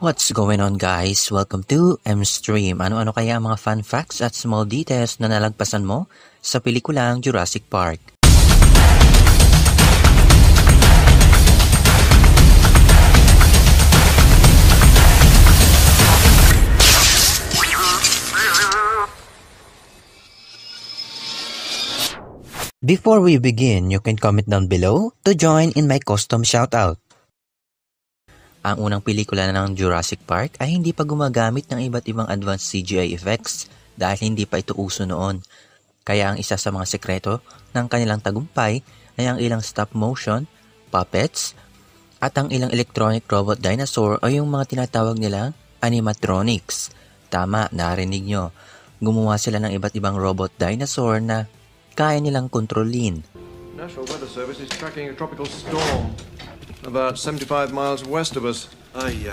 What's going on guys? Welcome to M-Stream. Ano-ano kaya ang mga fun facts at small details na nalagpasan mo sa pelikulang Jurassic Park? Before we begin, you can comment down below to join in my custom shoutout. Ang unang pelikula ng Jurassic Park ay hindi pa gumagamit ng iba't ibang advanced CGI effects dahil hindi pa ito uso noon. Kaya ang isa sa mga sekreto ng kanilang tagumpay ay ang ilang stop motion, puppets, at ang ilang electronic robot dinosaur o yung mga tinatawag nilang animatronics. Tama, narinig nyo. Gumawa sila ng iba't ibang robot dinosaur na kaya nilang kontrolin. National Weather Service is tracking a tropical storm about 75 miles west of us. Ay,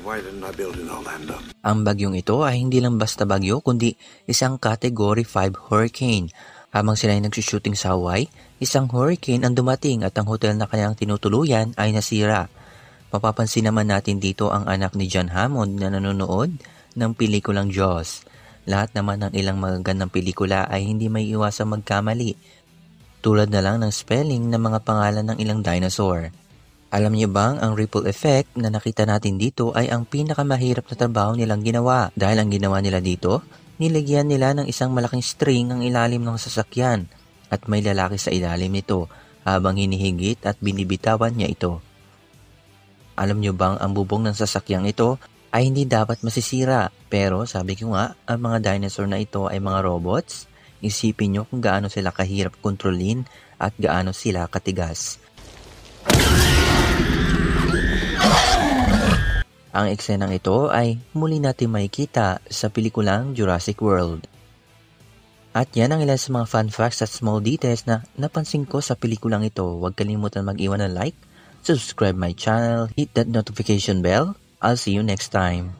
why didn't I build in Orlando? Ang bagyong ito ay hindi lang basta bagyo kundi isang Category 5 hurricane. Habang sila ay nagsushooting sa Hawaii, isang hurricane ang dumating at ang hotel na kanyang tinutuluyan ay nasira. Mapapansin naman natin dito ang anak ni John Hammond na nanonood ng pelikulang Jaws. Lahat naman ng ilang magagandang pelikula ay hindi may iwasang magkamali. Tulad na lang ng spelling ng mga pangalan ng ilang dinosaur. Alam niyo bang ang ripple effect na nakita natin dito ay ang pinakamahirap na trabaho nilang ginawa dahil ang ginawa nila dito, nilagyan nila ng isang malaking string ang ilalim ng sasakyan at may lalaki sa ilalim nito habang hinihigit at binibitawan niya ito. Alam niyo bang ang bubong ng sasakyang ito ay hindi dapat masisira pero sabi ko nga ang mga dinosaur na ito ay mga robots, isipin niyo kung gaano sila kahirap kontrolin at gaano sila katigas. Ang eksenang ito ay muli natin makikita sa pelikulang Jurassic World. At yan ang ilan sa mga fun facts at small details na napansin ko sa pelikulang ito. Huwag kalimutan mag-iwan ng like, subscribe my channel, hit that notification bell. I'll see you next time.